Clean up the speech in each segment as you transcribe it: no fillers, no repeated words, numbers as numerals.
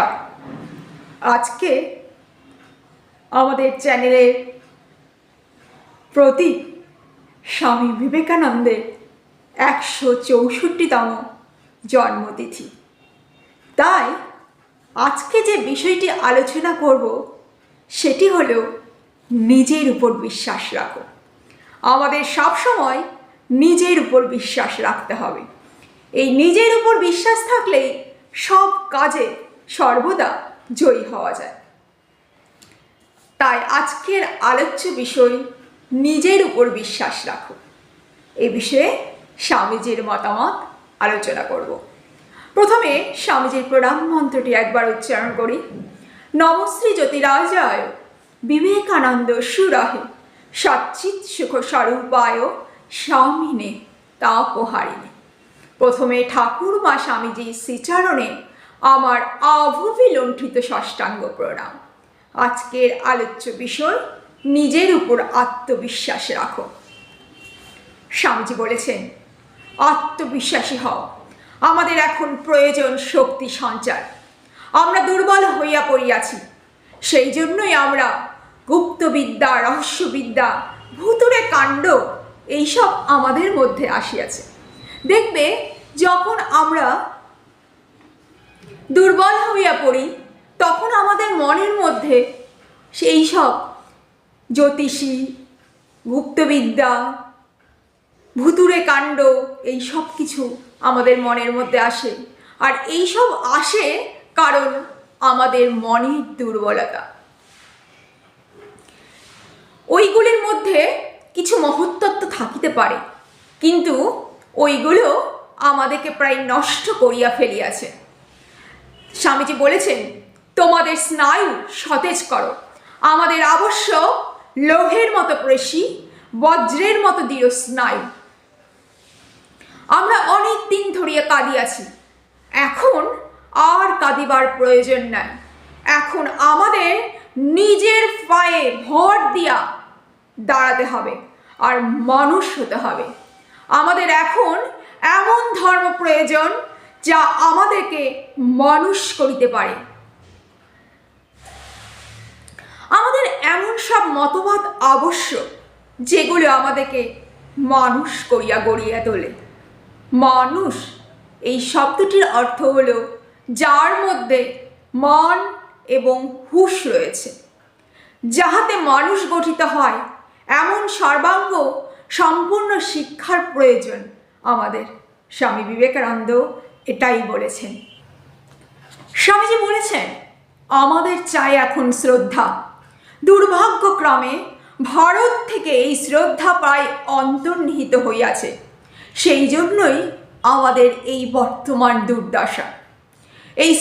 নমস্কার। আজকে আমাদের চ্যানেলের প্রতীক স্বামী বিবেকানন্দের 164তম জন্মতিথি। তাই আজকে যে বিষয়টি আলোচনা করব সেটি হলো নিজের উপর বিশ্বাস রাখো। আমাদের সবসময় নিজের উপর বিশ্বাস রাখতে হবে। এই নিজের উপর বিশ্বাস থাকলেই সব কাজে সর্বদা জয়ী হওয়া যায়। তাই আজকের আলোচ্য বিষয় নিজের উপর বিশ্বাস রাখো। এই বিষয়ে স্বামীজির মতামত আলোচনা করব। প্রথমে স্বামীজির প্রণাম মন্ত্রটি একবার উচ্চারণ করি। নমশ্রী জ্যোতিরাজায় বিবেকানন্দ সুরাহে সচ্চিৎ সুখ স্বরূপায় স্বামিনে তাপহারিণে। প্রথমে ঠাকুরমা স্বামীজির শ্রীচরণে আমার অভিলুণ্ঠিত সাষ্টাঙ্গ প্রণাম। আজকের আলোচ্য বিষয় নিজের উপর আত্মবিশ্বাস রাখো। স্বামীজি বলেছেন, আত্মবিশ্বাসী হও। আমাদের এখন প্রয়োজন শক্তি সঞ্চার। আমরা দুর্বল হইয়া পড়িয়াছি, সেই জন্যই আমরা গুপ্তবিদ্যা, রহস্যবিদ্যা, ভুতুড়ে কাণ্ড এইসব আমাদের মধ্যে আসিয়াছে। দেখবে, যখন আমরা দুর্বল হইয়া পড়ি তখন আমাদের মনের মধ্যে সেই সব জ্যোতিষী, গুপ্তবিদ্যা, ভুতুড়ে কাণ্ড এই সব কিছু আমাদের মনের মধ্যে আসে। আর এই সব আসে কারণ আমাদের মনের দুর্বলতা। ওইগুলির মধ্যে কিছু মহত্তত্ব থাকিতে পারে, কিন্তু ওইগুলো আমাদেরকে প্রায় নষ্ট করিয়া ফেলিয়াছে। স্বামীজি বলেছেন, তোমাদের স্নায়ু সতেজ করো। আমাদের আবশ্যক লোহের মতো পেশী, বজ্রের মতো দৃঢ় স্নায়ু। আমরা অনেক দিন ধরিয়া কাঁদিয়াছি, এখন আর কাঁদিবার প্রয়োজন নাই। এখন আমাদের নিজের পায়ে ভর দিয়া দাঁড়াতে হবে আর মানুষ হতে হবে। আমাদের এখন এমন ধর্ম প্রয়োজন যা আমাদেরকে মানুষ করিতে পারে। আমাদের এমন সব মতবাদ আবশ্যক যেগুলো আমাদেরকে মানুষ করিয়া গড়িয়া তোলে। মানুষ এই শব্দটির অর্থ হলো যার মধ্যে মন এবং হুঁশ রয়েছে। যাহাতে মানুষ গঠিত হয় এমন সর্বাঙ্গ সম্পূর্ণ শিক্ষার প্রয়োজন আমাদের। স্বামী বিবেকানন্দ এটাই বলেছেন। স্বামীজি বলেছেন, আমাদের চাই এখন শ্রদ্ধা। দুর্ভাগ্যক্রমে ভারত থেকে এই শ্রদ্ধা প্রায় অন্তর্নিহিত হইয়াছে। সেই জন্যই আমাদের এই বর্তমান দুর্দশা। এই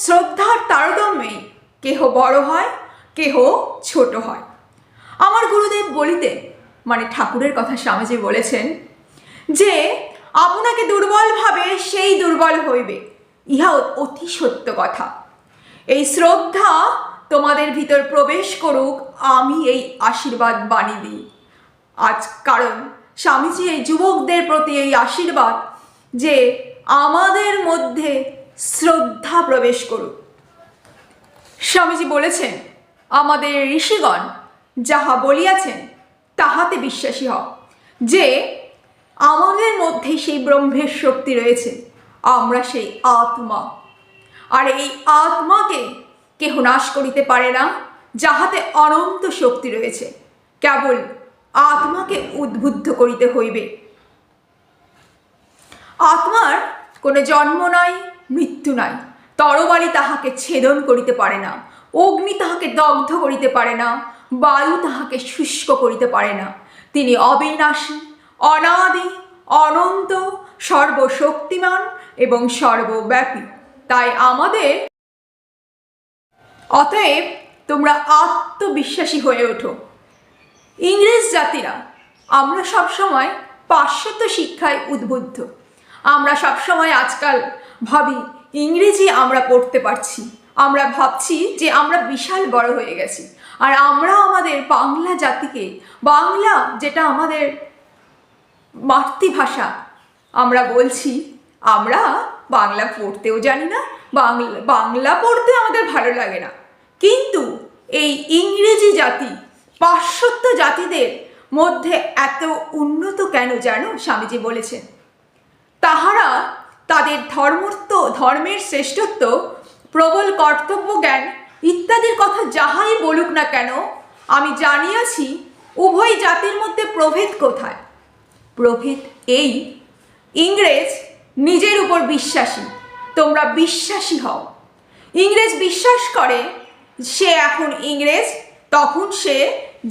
শ্রদ্ধার তারতম্যে কেহ বড় হয়, কেহ ছোট হয়। আমার গুরুদেব বলিতেন, মানে ঠাকুরের কথা স্বামীজি বলেছেন, যে আপনাকে দুর্বল ভাবে সেই দুর্বল হইবে, ইহা অতি সত্য কথা। এই শ্রদ্ধা তোমাদের ভিতর প্রবেশ করুক, আমি এই আশীর্বাদ বাণী দিই আজ। কারণ স্বামীজি এই যুবকদের প্রতি এই আশীর্বাদ যে আমাদের মধ্যে শ্রদ্ধা প্রবেশ করুক। স্বামীজি বলেছেন, আমাদের ঋষিগণ যাহা বলিয়াছেন তাহাতে বিশ্বাসী হও, যে আমাদের মধ্যে সেই ব্রহ্মের শক্তি রয়েছে। আমরা সেই আত্মা, আর এই আত্মাকে কেহ নাশ করিতে পারে না। যাহাতে অনন্ত শক্তি রয়েছে, কেবল আত্মাকে উদ্বুদ্ধ করিতে হইবে। আত্মার কোনো জন্ম নাই, মৃত্যু নাই। তরবারি তাহাকে ছেদন করিতে পারে না, অগ্নি তাহাকে দগ্ধ করিতে পারে না, বায়ু তাহাকে শুষ্ক করিতে পারে না। তিনি অবিনাশী, অনাদি, অনন্ত, সর্বশক্তিমান এবং সর্বব্যাপী। তাই আমাদের অতএব তোমরা আত্মবিশ্বাসী হয়ে ওঠো। ইংরেজ জাতিরা আমরা সবসময় পাশ্চাত্য শিক্ষায় উদ্বুদ্ধ। আমরা সবসময় আজকাল ভাবি ইংরেজি আমরা পড়তে পারছি, আমরা ভাবছি যে আমরা বিশাল বড় হয়ে গেছি। আর আমরা আমাদের বাংলা জাতিকে, বাংলা যেটা আমাদের মাতৃভাষা, আমরা বলছি আমরা বাংলা পড়তেও জানি না, বাংলা পড়তে আমাদের ভালো লাগে না। কিন্তু এই ইংরেজি জাতি পাশ্চাত্য জাতিদের মধ্যে এত উন্নত কেন জানো? স্বামীজি বলেছেন তাহারা তাদের ধর্মের শ্রেষ্ঠত্ব, প্রবল কর্তব্য জ্ঞান ইত্যাদির কথা যাহাই বলুক না কেন, আমি জানিয়াছি উভয় জাতির মধ্যে প্রভেদ কোথায়। প্রভেদ এই, ইংরেজ নিজের উপর বিশ্বাসী, তোমরা বিশ্বাসী হও। ইংরেজ বিশ্বাস করে সে এখন ইংরেজ, তখন সে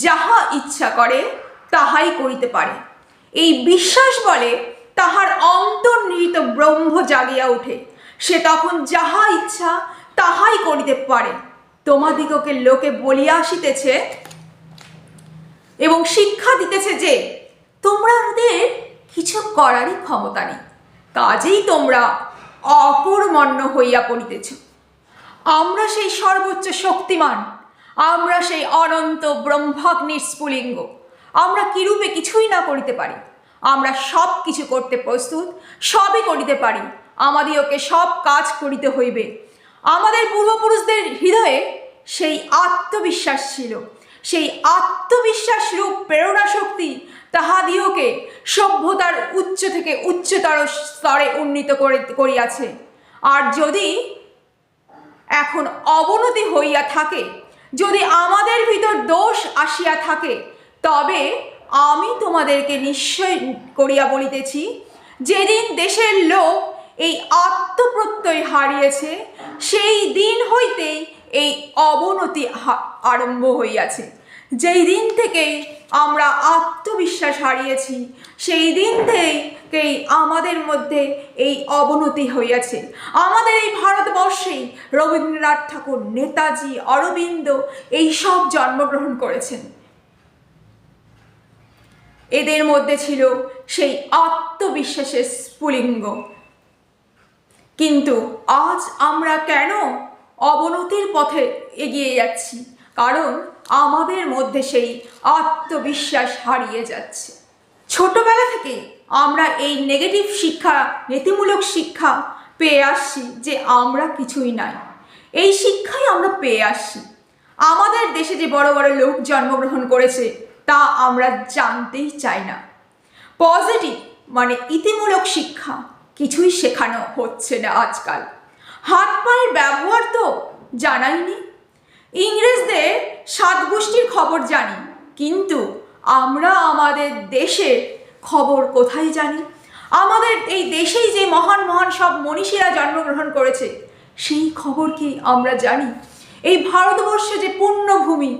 যাহা ইচ্ছা করে তাহাই করিতে পারে। এই বিশ্বাস বলে তাহার অন্তর্নিহিত ব্রহ্ম জাগিয়া ওঠে, সে তখন যাহা ইচ্ছা তাহাই করিতে পারে। তোমাদিগকে লোকে বলিয়া আসিতেছে এবং শিক্ষা দিতেছে যে তোমাদের কিছু করারই ক্ষমতা নেই, কাজেই তোমরা অকর্মণ্য হইয়া পড়িতেছ। আমরা সেই সর্বোচ্চ শক্তিমান, আমরা সেই অনন্ত ব্রহ্মাগ্নির স্ফুলিঙ্গ, আমরা কিরূপে কিছুই না করিতে পারি? আমরা সব কিছু করতে প্রস্তুত, সবই করিতে পারি, আমাদিওকে সব কাজ করিতে হইবে। আমাদের পূর্বপুরুষদের হৃদয়ে সেই আত্মবিশ্বাস ছিল, সেই আত্মবিশ্বাস রূপ প্রেরণা শক্তি তাহাদিওকে সভ্যতার উচ্চ থেকে উচ্চতর স্তরে উন্নীত করিয়াছে। আর যদি এখন অবনতি হইয়া থাকে, যদি আমাদের ভিতর দোষ আসিয়া থাকে, তবে আমি তোমাদেরকে নিশ্চয় করিয়া বলিতেছি, যেদিন দেশের লোক এই আত্মপ্রত্যয় হারিয়েছে, সেই দিন হইতেই এই অবনতি আরম্ভ হইয়াছে। যেই দিন থেকেই আমরা আত্মবিশ্বাস হারিয়েছি, সেই দিন থেকেই আমাদের মধ্যে এই অবনতি হইয়াছে। আমাদের এই ভারতবর্ষেই রবীন্দ্রনাথ ঠাকুর, নেতাজি, অরবিন্দ এই সব জন্মগ্রহণ করেছেন। এদের মধ্যে ছিল সেই আত্মবিশ্বাসের স্ফুলিঙ্গ। কিন্তু আজ আমরা কেন অবনতির পথে এগিয়ে যাচ্ছি? কারণ আমাদের মধ্যে সেই আত্মবিশ্বাস হারিয়ে যাচ্ছে। ছোটবেলা থেকে আমরা এই নেগেটিভ শিক্ষা, নীতিমূলক শিক্ষা পেয়ে আসছি যে আমরা কিছুই নাই, এই শিক্ষাই আমরা পেয়ে আসছি। আমাদের দেশে যে বড় বড় লোক জন্মগ্রহণ করেছে তা আমরা জানতেই চাই না। পজিটিভ মানে ইতিমূলক শিক্ষা কিছুই শেখানো হচ্ছে না আজকাল। হাত পায়ের ব্যবহার তো জানাইনি। ইংরেজদের 7 গোষ্ঠীর খবর জানি, কিন্তু আমরা আমাদের দেশের খবর কোথায় জানি? আমাদের এই দেশেই যে মহান মহান সব মনীষীরা জন্মগ্রহণ করেছে সেই খবর কি আমরা জানি? এই ভারতবর্ষে যে পুণ্যভূমি,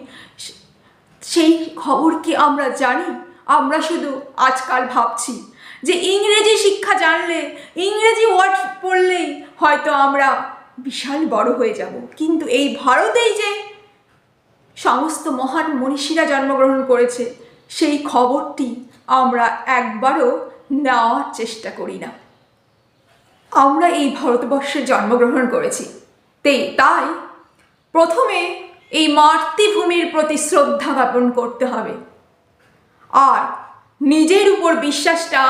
সেই খবর কি আমরা জানি? আমরা শুধু আজকাল ভাবছি যে ইংরেজি শিক্ষা জানলে, ইংরেজি ওয়ার্ড পড়লেই হয়তো আমরা বিশাল বড় হয়ে যাব। কিন্তু এই ভারতেই যে সমস্ত মহান মনীষীরা জন্মগ্রহণ করেছে সেই খবরটি আমরা একবারও নেওয়ার চেষ্টা করি না। আমরা এই ভারতবর্ষে জন্মগ্রহণ করেছি, তাই প্রথমে এই মাতৃভূমির প্রতি শ্রদ্ধা জ্ঞাপন করতে হবে, আর নিজের উপর বিশ্বাসটা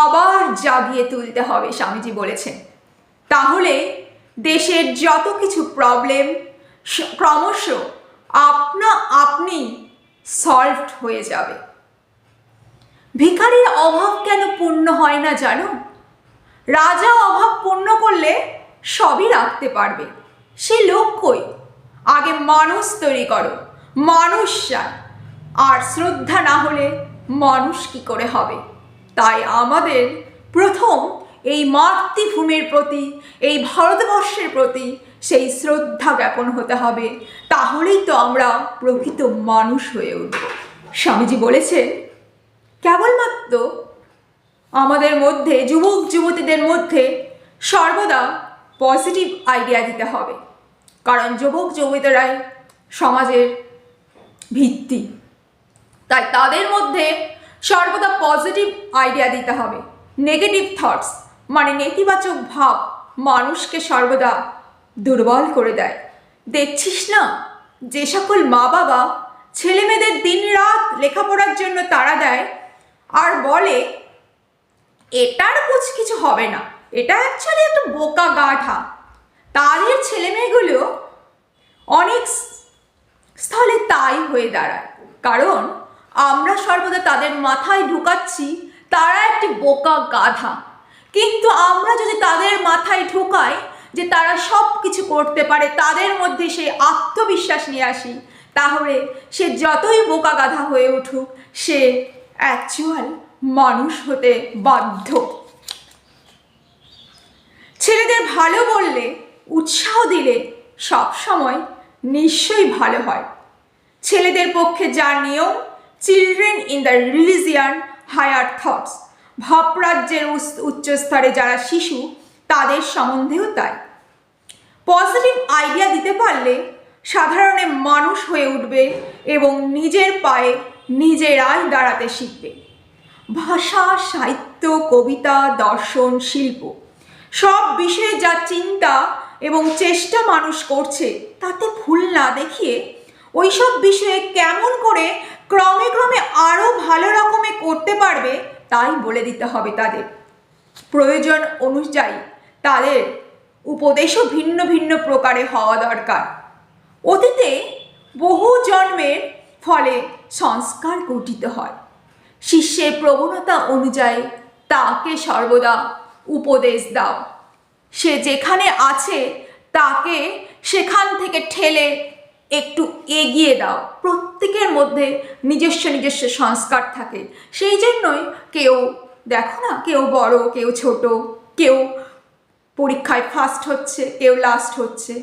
আবার জাগিয়ে তুলতে হবে। স্বামীজি বলেছেন তাহলে দেশের যত কিছু প্রবলেম ক্রমশ আপনা আপনি সলভড হয়ে যাবে। ভিখারির অভাব কেন পূর্ণ হয় না জানো? রাজা অভাব পূর্ণ করলে সবই রাখতে পারবে, সে লোক কই? আগে মানুষ তৈরি করো, মানুষ চাই, আর শ্রদ্ধা না হলে মানুষ কি করে হবে? তাই আমাদের প্রথম এই মাতৃভূমির প্রতি, এই ভারতবর্ষের প্রতি সেই শ্রদ্ধা জ্ঞাপন হতে হবে, তাহলেই তো আমরা প্রকৃত মানুষ হয়ে উঠব। স্বামীজি বলেছেন কেবলমাত্র আমাদের মধ্যে, যুবক যুবতীদের মধ্যে সর্বদা পজিটিভ আইডিয়া দিতে হবে, কারণ যুবক যুবতীরাই সমাজের ভিত্তি। তাই তাদের মধ্যে সর্বদা পজিটিভ আইডিয়া দিতে হবে। নেগেটিভ থটস মানে নেতিবাচক ভাব মানুষকে সর্বদা দুর্বল করে দেয়। দেখছিস না যে সকল মা বাবা ছেলে মেয়েদের দিন রাত লেখাপড়ার জন্য তাড়া দেয় আর বলে এটার কিছু হবে না, এটা অ্যাকচুয়ালি একটা বোকা গাধা। তাদের ছেলেমেয়েগুলো অনেক স্থলে তাই হয়ে দাঁড়ায়, কারণ আমরা সর্বদা তাদের মাথায় ঢুকাচ্ছি তারা একটি বোকা গাধা। কিন্তু আমরা যদি তাদের মাথায় ঢুকাই যে তারা সব কিছু করতে পারে, তাদের মধ্যে সেই আত্মবিশ্বাস নিয়ে আসি, তাহলে সে যতই বোকা গাধা হয়ে উঠুক, সে অ্যাকচুয়াল মানুষ হতে বাধ্য। ছেলেদের ভালো বললে, উৎসাহ দিলে সব সময় নিশ্চয়ই ভালো হয়। ছেলেদের পক্ষে যা নিয়ম, children in the religion higher thoughts, ভাবরাজ্যের উচ্চস্তরে যারা শিশু, তাদের সম্বন্ধেও তাই। পজিটিভ আইডিয়া দিতে পারলে সাধারণে মানুষ হয়ে উঠবে এবং নিজের পায়ে নিজেরাই দাঁড়াতে শিখবে। ভাষা, সাহিত্য, কবিতা, দর্শন, শিল্প সব বিষয়ে যা চিন্তা এবং চেষ্টা মানুষ করছে, তাতে ভুল না দেখিয়ে ওই সব বিষয়ে কেমন করে ক্রমে ক্রমে আরও ভালো রকমে করতে পারবে তাই বলে দিতে হবে তাদের। প্রয়োজন অনুযায়ী তাদের উপদেশও ভিন্ন ভিন্ন প্রকারে হওয়া দরকার। অতীতে বহু জন্মের ফলে সংস্কার গঠিত হয়। শিষ্যের প্রবণতা অনুযায়ী তাকে সর্বদা উপদেশ দাও। সে যেখানে আছে তাকে সেখান থেকে ঠেলে একটু এগিয়ে দাও। প্রত্যেকের মধ্যে নিজস্ব নিজস্ব সংস্কার থাকে, সেই জন্যই কেউ দেখো না, কেউ বড়, কেউ ছোট, কেউ পরীক্ষায় ফার্স্ট হচ্ছে, কেউ লাস্ট হচ্ছে,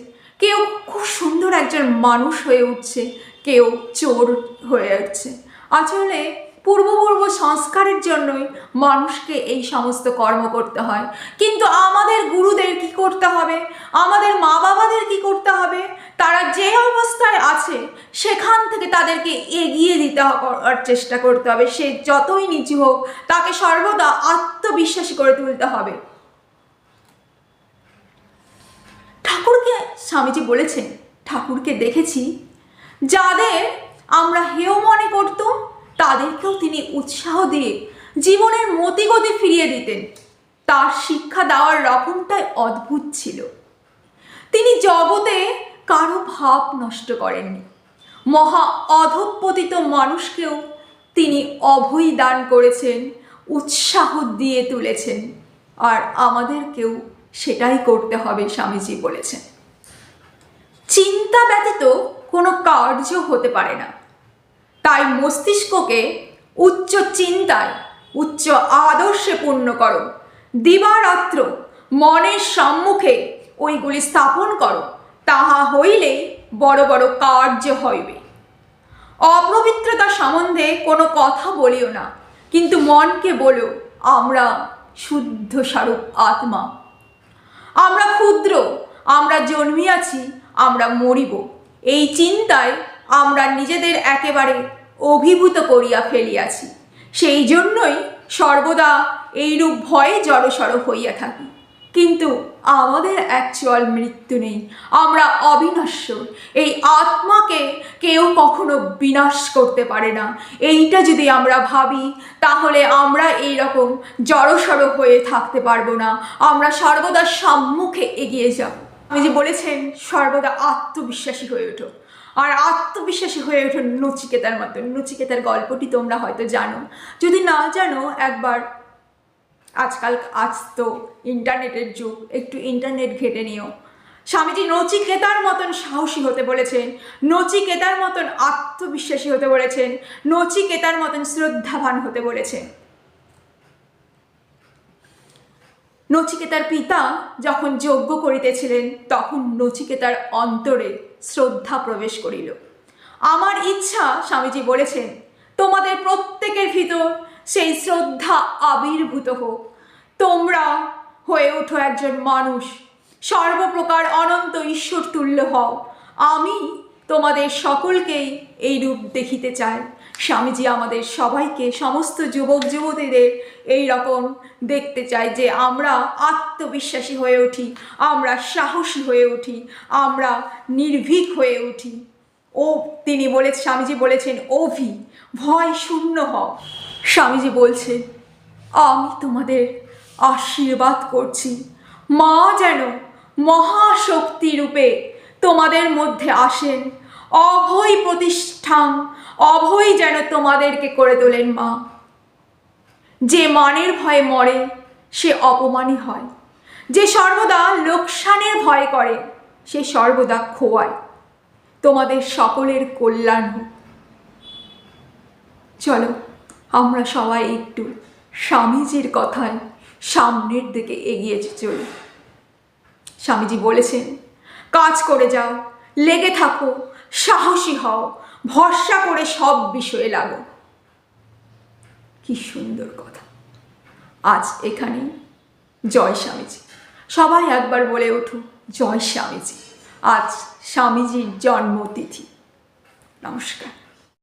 কেউ খুব সুন্দর একজন মানুষ হয়ে উঠছে, কেউ চোর হয়ে উঠছে। আসলে পূর্ব সংস্কারের জন্যই মানুষকে এই সমস্ত কর্ম করতে হয়। কিন্তু আমাদের গুরুদের কি করতে হবে, আমাদের মা বাবাদের কি করতে হবে, তারা যে অবস্থায় আছে সেখান থেকে তাদেরকে এগিয়ে দিতে হওয়ার চেষ্টা করতে হবে। সে যতই নিচু হোক, তাকে সর্বদা আত্মবিশ্বাসী করে তুলতে হবে। ঠাকুরকে স্বামীজি বলেছেন, ঠাকুরকে দেখেছি যাদের আমরা হেয় মনে করতাম তাদেরকেও তিনি উৎসাহ দিয়ে জীবনের মতিগতি ফিরিয়ে দিতেন। তার শিক্ষা দেওয়ার রকমটাই অদ্ভুত ছিল। তিনি জগতে কারো ভাব নষ্ট করেননি। মহা অধঃপতিত মানুষকেও তিনি অভয় দান করেছেন, উৎসাহ দিয়ে তুলেছেন। আর আমাদেরকেও সেটাই করতে হবে, স্বামীজি বলেছেন। চিন্তা ব্যতীত কোনো কার্য হতে পারে না। তাই মস্তিষ্ককে উচ্চ চিন্তায়, উচ্চ আদর্শে পূর্ণ করো। দিবারাত্র মনের সম্মুখে ওইগুলি স্থাপন করো, তাহা হইলেই বড় বড় কার্য হইবে। অপবিত্রতা সম্বন্ধে কোনো কথা বলিও না, কিন্তু মনকে বলো আমরা শুদ্ধ স্বরূপ আত্মা। আমরা ক্ষুদ্র, আমরা জন্মিয়াছি, আমরা মরিব। এই চিন্তায় আমরা নিজেদের একেবারে অভিভূত করিয়া ফেলিয়াছি। সেই জন্যই সর্বদা এইরূপ ভয়ে জড়সড় হইয়া থাকি। কিন্তু আমাদের অ্যাকচুয়াল মৃত্যু নেই, আমরা অবিনশ্বর। এই আত্মাকে কেউ কখনো বিনাশ করতে পারে না। এইটা যদি আমরা ভাবি, তাহলে আমরা এইরকম জড়সড় হয়ে থাকতে পারবো না। আমরা সর্বদা সম্মুখে এগিয়ে যাব। আমি যে বলেছেন সর্বদা আত্মবিশ্বাসী হয়ে ওঠো, আর আত্মবিশ্বাসী হয়ে ওঠো নচিকেতার মতো। নচিকেতার গল্পটি তোমরা হয়তো জানো, যদি না জানো একবার, আজ তো ইন্টারনেটের যুগ, একটু ইন্টারনেট ঘেটে নিও। স্বামীজি নচিকেতার মতন সাহসী হতে বলেছেন, নচিকেতার মতন আত্মবিশ্বাসী হতে বলেছেন, নচিকেতার মতন শ্রদ্ধাবান হতে বলেছেন। নচিকেতার পিতা যখন যজ্ঞ করিতেছিলেন, তখন নচিকেতার অন্তরে শ্রদ্ধা প্রবেশ করিল। আমার ইচ্ছা, স্বামীজি বলেছেন, তোমাদের প্রত্যেকের ভিতর সেই শ্রদ্ধা আবির্ভূত হোক। তোমরা হয়ে ওঠো একজন মানুষ, সর্বপ্রকার অনন্ত ঈশ্বর তুল্য হও। আমি তোমাদের সকলকেই এই রূপ দেখিতে চাই। স্বামীজি আমাদের সবাইকে, সমস্ত যুবক যুবতীদের এই রকম দেখতে চাই যে আমরা আত্মবিশ্বাসী হয়ে উঠি, আমরা সাহসী হয়ে উঠি, আমরা নির্ভীক হয়ে উঠি। তিনি স্বামীজি বলেছেন ভয় শূন্য হও। স্বামীজি বলছেন আমি তোমাদের আশীর্বাদ করছি মা যেন মহাশক্তি রূপে তোমাদের মধ্যে আসেন, অভয় প্রতিষ্ঠান, অভয় যেন তোমাদেরকে করে তোলেন মা। যে মানের ভয়ে মরে সে অপমানই হয়, যে সর্বদা লোকসানের ভয় করে সে সর্বদা খোয়ায়। তোমাদের সকলের কল্যাণ হোক। চলো আমরা সবাই একটু স্বামীজির কথায় সামনের দিকে এগিয়ে চলি। স্বামীজি বলেছেন, কাজ করে যাও, লেগে থাকো, সাহসী হও, ভরসা করে সব বিষয়ে লাগো। কি সুন্দর কথা। আজ এখানেই। জয় স্বামীজি। সবাই একবার বলে উঠো, জয় স্বামীজি। আজ স্বামীজির জন্মতিথি। নমস্কার।